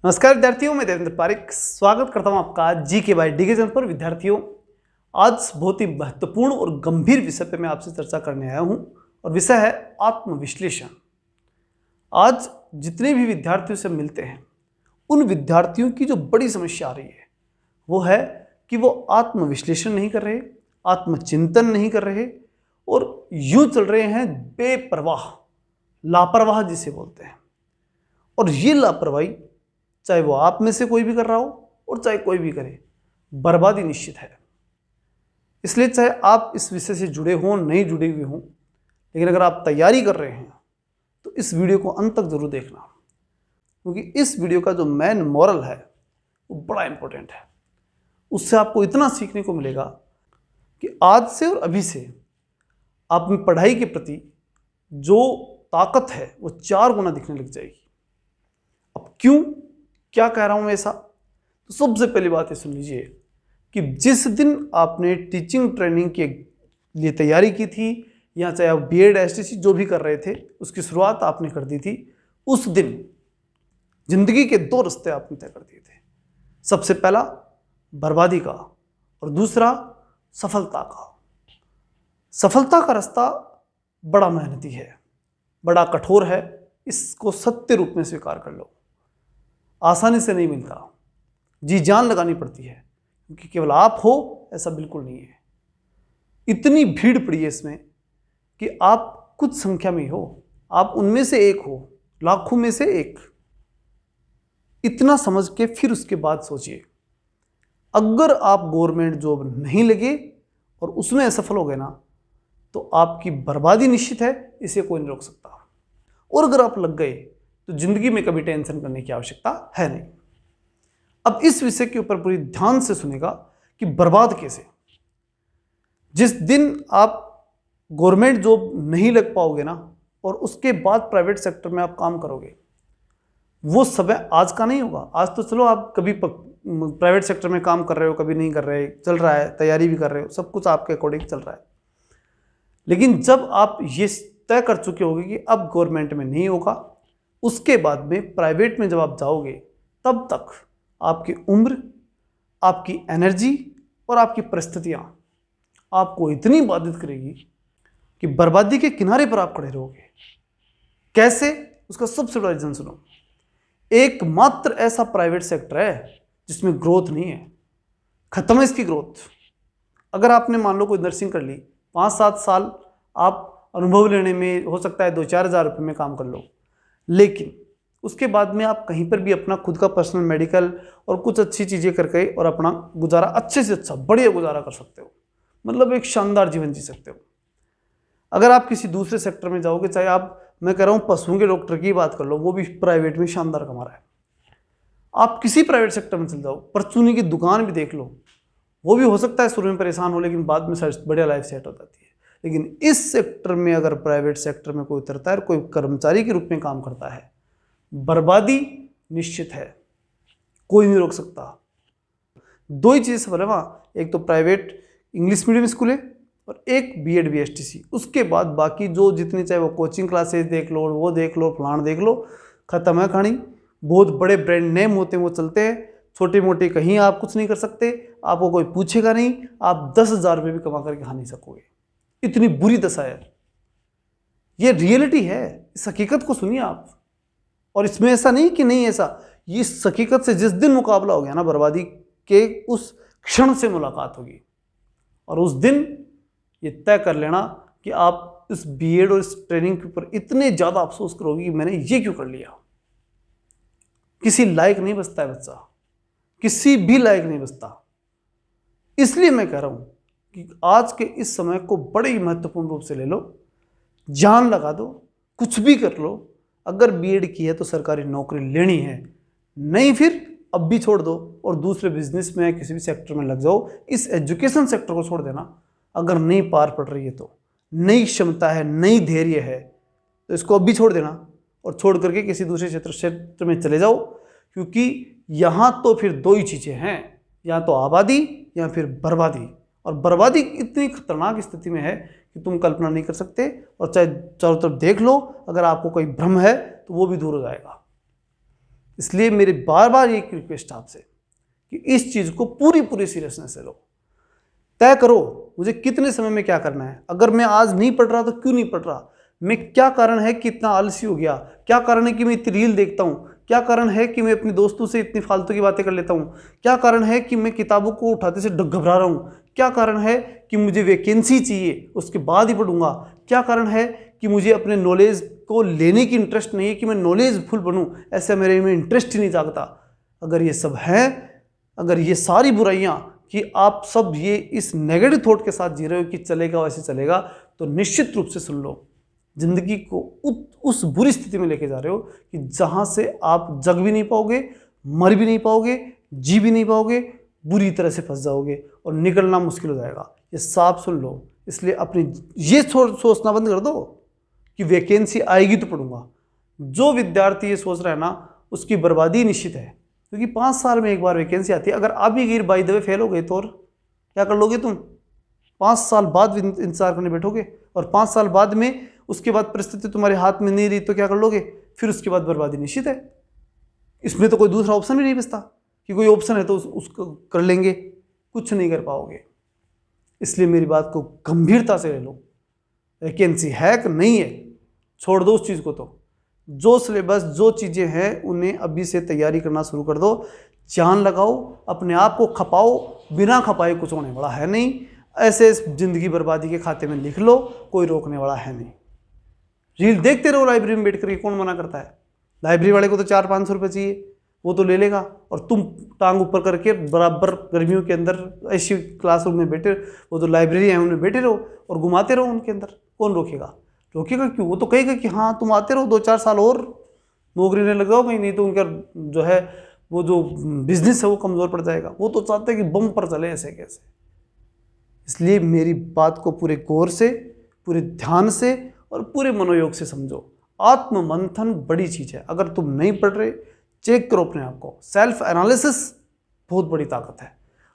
नमस्कार विद्यार्थियों, मैं देवेंद्र पारिक स्वागत करता हूं आपका जी के बाई डिवीजन पर। विद्यार्थियों, आज बहुत ही महत्वपूर्ण और गंभीर विषय पर मैं आपसे चर्चा करने आया हूं और विषय है आत्मविश्लेषण। आज जितने भी विद्यार्थियों से मिलते हैं उन विद्यार्थियों की जो बड़ी समस्या आ रही है वो है कि वो आत्मविश्लेषण नहीं कर रहे, आत्मचिंतन नहीं कर रहे और यूं चल रहे हैं बेपरवाह, लापरवाह जिसे बोलते हैं। और ये लापरवाही चाहे वो आप में से कोई भी कर रहा हो और चाहे कोई भी करे, बर्बादी निश्चित है। इसलिए चाहे आप इस विषय से जुड़े हों नहीं जुड़े हुए हों, लेकिन अगर आप तैयारी कर रहे हैं तो इस वीडियो को अंत तक जरूर देखना, क्योंकि इस वीडियो का जो मेन मॉरल है वो बड़ा इंपॉर्टेंट है। उससे आपको इतना सीखने को मिलेगा कि आज से और अभी से आप में पढ़ाई के प्रति जो ताकत है वो 4 गुना दिखने लग जाएगी। अब क्यों, क्या कह रहा हूं मैं ऐसा? तो सबसे पहली बात ये सुन लीजिए कि जिस दिन आपने टीचिंग ट्रेनिंग के लिए तैयारी की थी, या चाहे आप बीएड एसटीसी जो भी कर रहे थे उसकी शुरुआत आपने कर दी थी, उस दिन जिंदगी के 2 रास्ते आपने तय कर दिए थे। सबसे पहला बर्बादी का और दूसरा सफलता का। सफलता का रास्ता बड़ा मेहनती है, बड़ा कठोर है, इसको सत्य रूप में स्वीकार कर लो। आसानी से नहीं मिलता, जी जान लगानी पड़ती है, क्योंकि केवल आप हो ऐसा बिल्कुल नहीं है। इतनी भीड़ पड़ी है इसमें कि आप कुछ संख्या में हो, आप उनमें से एक हो, लाखों में से एक। इतना समझ के फिर उसके बाद सोचिए, अगर आप गवर्नमेंट जॉब नहीं लगे और उसमें असफल हो गए ना, तो आपकी बर्बादी निश्चित है, इसे कोई नहीं रोक सकता। और अगर आप लग गए तो जिंदगी में कभी टेंशन करने की आवश्यकता है नहीं। अब इस विषय के ऊपर पूरी ध्यान से सुनेगा कि बर्बाद कैसे। जिस दिन आप गवर्नमेंट जॉब नहीं लग पाओगे ना और उसके बाद प्राइवेट सेक्टर में आप काम करोगे, वो समय आज का नहीं होगा। आज तो चलो आप कभी प्राइवेट सेक्टर में काम कर रहे हो, कभी नहीं कर रहे, चल रहा है, तैयारी भी कर रहे हो, सब कुछ आपके अकॉर्डिंग चल रहा है। लेकिन जब आप ये तय कर चुके होगे कि अब गवर्नमेंट में नहीं होगा, उसके बाद में प्राइवेट में जब आप जाओगे, तब तक आपकी उम्र, आपकी एनर्जी और आपकी परिस्थितियां आपको इतनी बाधित करेगी कि बर्बादी के किनारे पर आप खड़े रहोगे। कैसे? उसका सबसे बड़ा रीजन सुनो। एकमात्र ऐसा प्राइवेट सेक्टर है जिसमें ग्रोथ नहीं है, खत्म है इसकी ग्रोथ। अगर आपने मान लो कोई नर्सिंग कर ली, 5-7 साल आप अनुभव लेने में हो सकता है 2-4 हज़ार रुपये में काम कर लो, लेकिन उसके बाद में आप कहीं पर भी अपना खुद का पर्सनल मेडिकल और कुछ अच्छी चीज़ें करके और अपना गुजारा अच्छे से अच्छा बढ़िया गुजारा कर सकते हो, मतलब एक शानदार जीवन जी सकते हो। अगर आप किसी दूसरे सेक्टर में जाओगे, चाहे आप, मैं कह रहा हूँ पशुओं के डॉक्टर की बात कर लो, वो भी प्राइवेट में शानदार कमा रहा है। आप किसी प्राइवेट सेक्टर में चल जाओ, परचूनी की दुकान भी देख लो, वो भी हो सकता है शुरू में परेशान हो, लेकिन बाद में बढ़िया लाइफ सेट हो जाती है। लेकिन इस सेक्टर में अगर प्राइवेट सेक्टर में कोई उतरता है और कोई कर्मचारी के रूप में काम करता है, बर्बादी निश्चित है, कोई नहीं रोक सकता। 2 ही चीज़ें सफल है वहाँ, एक तो प्राइवेट इंग्लिश मीडियम स्कूल है और एक बीएड बीएसटीसी। उसके बाद बाकी जो जितनी, चाहे वो कोचिंग क्लासेस देख लो, वो देख लो, फलान देख लो, खत्म है कहानी। बहुत बड़े ब्रांड नेम होते हैं वो चलते हैं, छोटे मोटे कहीं आप कुछ नहीं कर सकते, आपको कोई पूछेगा नहीं, आप 10,000 रुपये भी कमा करके खा नहीं सकोगे। इतनी बुरी दशा है, ये रियलिटी है, इस हकीकत को सुनिए आप। और इसमें ऐसा नहीं कि नहीं ऐसा, ये इस हकीकत से जिस दिन मुकाबला हो गया ना, बर्बादी के उस क्षण से मुलाकात होगी। और उस दिन ये तय कर लेना कि आप इस बीएड और इस ट्रेनिंग के ऊपर इतने ज़्यादा अफसोस करोगे कि मैंने ये क्यों कर लिया। किसी लायक नहीं बचता है बच्चा, किसी भी लायक नहीं बचता। इसलिए मैं कह रहा हूँ कि आज के इस समय को बड़े ही महत्वपूर्ण रूप से ले लो, जान लगा दो, कुछ भी कर लो। अगर बीएड की है तो सरकारी नौकरी लेनी है, नहीं फिर अब भी छोड़ दो और दूसरे बिजनेस में किसी भी सेक्टर में लग जाओ। इस एजुकेशन सेक्टर को छोड़ देना। अगर नहीं पार पड़ रही है तो, नई क्षमता है, नई धैर्य है, तो इसको अब भी छोड़ देना और छोड़ करके किसी दूसरे क्षेत्र में चले जाओ। क्योंकि यहाँ तो फिर 2 ही चीज़ें हैं, या तो आबादी या फिर बर्बादी। और बर्बादी इतनी खतरनाक स्थिति में है कि तुम कल्पना नहीं कर सकते। और चाहे चारों तरफ देख लो, अगर आपको कोई भ्रम है तो वो भी दूर हो जाएगा। इसलिए मेरी बार बार एक रिक्वेस्ट आपसे कि इस चीज़ को पूरी पूरी सीरियसनेस से लो। तय करो मुझे कितने समय में क्या करना है। अगर मैं आज नहीं पढ़ रहा तो क्यों नहीं पढ़ रहा, मैं क्या कारण है कि इतना आलसी हो गया, क्या कारण है कि मैं इतनी रील देखता हूँ, क्या कारण है कि मैं अपने दोस्तों से इतनी फालतू की बातें कर लेता हूँ, क्या कारण है कि मैं किताबों को उठाते से घबरा रहा हूँ, क्या कारण है कि मुझे वैकेंसी चाहिए उसके बाद ही पढ़ूंगा, क्या कारण है कि मुझे अपने नॉलेज को लेने की इंटरेस्ट नहीं है कि मैं नॉलेजफुल बनूं, ऐसा मेरे में इंटरेस्ट ही नहीं जागता। अगर ये सब है, अगर ये सारी बुराइयां कि आप सब ये इस नेगेटिव थॉट के साथ जी रहे हो कि चलेगा वैसे चलेगा, तो निश्चित रूप से सुन लो, जिंदगी को उस बुरी स्थिति में लेके जा रहे हो कि जहां से आप जग भी नहीं पाओगे, मर भी नहीं पाओगे, जी भी नहीं पाओगे, बुरी तरह से फंस जाओगे और निकलना मुश्किल हो जाएगा। ये साफ सुन लो। इसलिए अपनी ये सोचना बंद कर दो कि वैकेंसी आएगी तो पढ़ूंगा। जो विद्यार्थी ये सोच रहा है ना, उसकी बर्बादी निश्चित है, क्योंकि 5 साल में एक बार वैकेंसी आती है। अगर आप भी गिर बाई द वे फेल हो गए तो और क्या कर लोगे तुम? 5 साल बाद इंतजार करने बैठोगे, और 5 साल बाद में उसके बाद परिस्थिति तुम्हारे हाथ में नहीं रही तो क्या कर लोगे? फिर उसके बाद बर्बादी निश्चित है। इसमें तो कोई दूसरा ऑप्शन भी नहीं बचता कि कोई ऑप्शन है तो उसको कर लेंगे, कुछ नहीं कर पाओगे। इसलिए मेरी बात को गंभीरता से ले लो। वैकेंसी है कि नहीं है, छोड़ दो उस चीज़ को। तो जो सिलेबस, जो चीज़ें हैं उन्हें अभी से तैयारी करना शुरू कर दो। जान लगाओ, अपने आप को खपाओ, बिना खपाए कुछ होने वाला है नहीं। ऐसे जिंदगी बर्बादी के खाते में लिख लो, कोई रोकने वाला है नहीं। रील देखते रहो लाइब्रेरी में बैठ करके, कौन मना करता है? लाइब्रेरी वाले को तो 400-500 रुपये चाहिए, वो तो ले लेगा, और तुम टांग ऊपर करके बराबर गर्मियों के अंदर ऐसी क्लासरूम में बैठे, वो तो लाइब्रेरी है उनमें बैठे रहो और घुमाते रहो उनके अंदर। कौन रोकेगा? रोकेगा क्यों? वो तो कहेगा कि हाँ तुम आते रहो, 2-4 साल और नौकरी ने लग जाओगे, नहीं तो उनका जो है वो जो बिजनेस है वो कमज़ोर पड़ जाएगा। वो तो चाहते हैं कि बम पर चले ऐसे कैसे। इसलिए मेरी बात को पूरे गौर से, पूरे ध्यान से और पूरे मनोयोग से समझो। आत्म मंथन बड़ी चीज़ है। अगर तुम नहीं पढ़ रहे, चेक करो अपने आप को। सेल्फ एनालिसिस बहुत बड़ी ताकत है।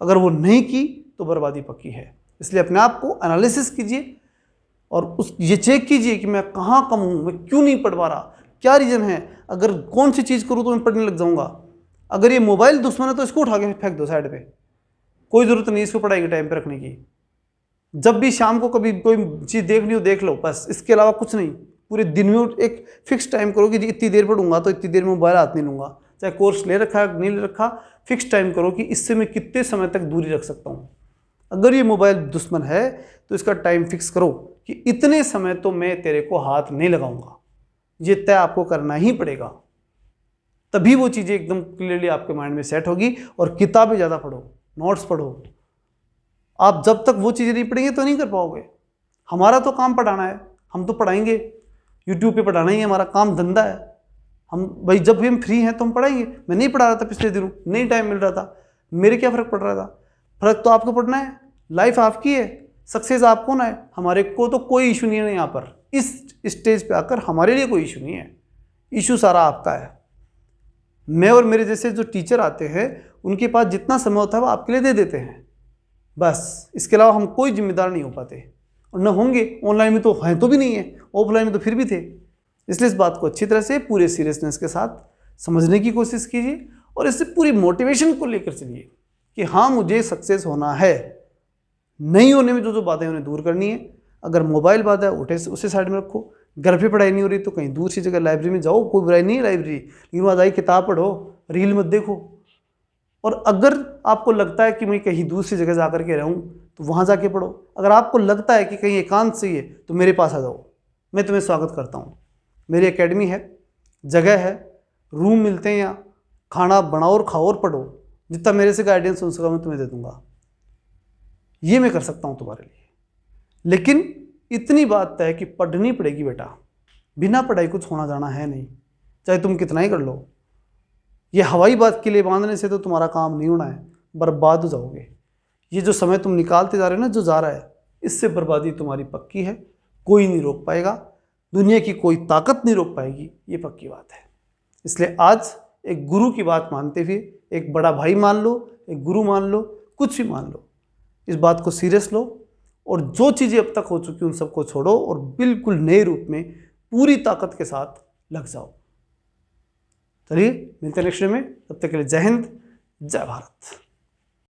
अगर वो नहीं की तो बर्बादी पक्की है। इसलिए अपने आप को एनालिसिस कीजिए और ये चेक कीजिए कि मैं कहाँ कम हूँ, मैं क्यों नहीं पढ़ पा रहा, क्या रीज़न है। अगर कौन सी चीज़ करूँ तो मैं पढ़ने लग जाऊँगा। अगर ये मोबाइल दुश्मन है तो इसको उठा के फेंक दो साइड पे, कोई ज़रूरत नहीं इसको पढ़ाई के टाइम पे रखने की। जब भी शाम को कभी कोई चीज़ देखनी हो देख लो, बस, इसके अलावा कुछ नहीं। पूरे दिन में एक फिक्स टाइम करो कि इतनी देर पढ़ूंगा तो इतनी देर में मोबाइल हाथ नहीं लूँगा। चाहे कोर्स ले रखा है नहीं ले रखा, फिक्स टाइम करो कि इससे मैं कितने समय तक दूरी रख सकता हूँ। अगर ये मोबाइल दुश्मन है तो इसका टाइम फिक्स करो कि इतने समय तो मैं तेरे को हाथ नहीं लगाऊंगा। ये तय आपको करना ही पड़ेगा, तभी वो चीज़ें एकदम क्लियरली आपके माइंड में सेट होगी। और किताबें ज़्यादा पढ़ो, नोट्स पढ़ो। आप जब तक वो चीज़ें नहीं पढ़ेंगे तो नहीं कर पाओगे। हमारा तो काम पढ़ाना है, हम तो पढ़ाएंगे, यूट्यूब पे पढ़ाना ही हमारा काम धंधा है। हम भाई जब भी हम फ्री हैं तो हम पढ़ाएंगे। मैं नहीं पढ़ा रहा था पिछले दिनों, नहीं टाइम मिल रहा था, मेरे क्या फ़र्क पड़ रहा था? फ़र्क तो आपको पड़ना है। लाइफ आपकी है, सक्सेस आपको ना है। हमारे को तो कोई इशू नहीं है यहाँ पर। इस स्टेज पे आकर हमारे लिए कोई इशू नहीं है, इशू सारा आपका है। मैं और मेरे जैसे जो टीचर आते हैं उनके पास जितना समय होता है वो आपके लिए दे देते हैं, बस। इसके अलावा हम कोई जिम्मेदार नहीं हो पाते और न होंगे। ऑनलाइन में तो हैं तो भी नहीं है, ऑफलाइन में तो फिर भी थे। इसलिए इस बात को अच्छी तरह से पूरे सीरियसनेस के साथ समझने की कोशिश कीजिए और इससे पूरी मोटिवेशन को लेकर चलिए कि हाँ मुझे सक्सेस होना है। नहीं होने में जो बातें उन्हें दूर करनी है। अगर मोबाइल बाधा है उसे साइड में रखो। घर पे पढ़ाई नहीं हो रही तो कहीं दूसरी जगह लाइब्रेरी में जाओ, कोई बुराई नहीं है लाइब्रेरी, लेकिन वहाँ जाइए किताब पढ़ो, रील मत देखो। और अगर आपको लगता है कि मैं कहीं दूसरी जगह जा कर के रहूँ तो वहाँ जाके पढ़ो। अगर आपको लगता है कि कहीं एकांत सही है तो मेरे पास आ जाओ, मैं तुम्हें स्वागत करता हूँ। मेरी एकेडमी है, जगह है, रूम मिलते हैं यहाँ, खाना बनाओ और खाओ और पढ़ो। जितना मेरे से गाइडेंस हो सका मैं तुम्हें दे दूँगा। ये मैं कर सकता हूँ तुम्हारे लिए। लेकिन इतनी बात है कि पढ़नी पड़ेगी बेटा, बिना पढ़ाई कुछ होना जाना है नहीं, चाहे तुम कितना ही कर लो। ये हवाई बात के लिए बांधने से तो तुम्हारा काम नहीं होना है, बर्बाद हो जाओगे। ये जो समय तुम निकालते जा रहे हो ना, जो जा रहा है, इससे बर्बादी तुम्हारी पक्की है। कोई नहीं रोक पाएगा, दुनिया की कोई ताकत नहीं रोक पाएगी, ये पक्की बात है। इसलिए आज एक गुरु की बात मानते हुए, एक बड़ा भाई मान लो, एक गुरु मान लो, कुछ भी मान लो, इस बात को सीरियस लो और जो चीज़ें अब तक हो चुकी उन सबको छोड़ो और बिल्कुल नए रूप में पूरी ताकत के साथ लग जाओ। चलिए मिलते हैं नेक्स्ट वीडियो में, तब तक के लिए जय हिंद, जय भारत।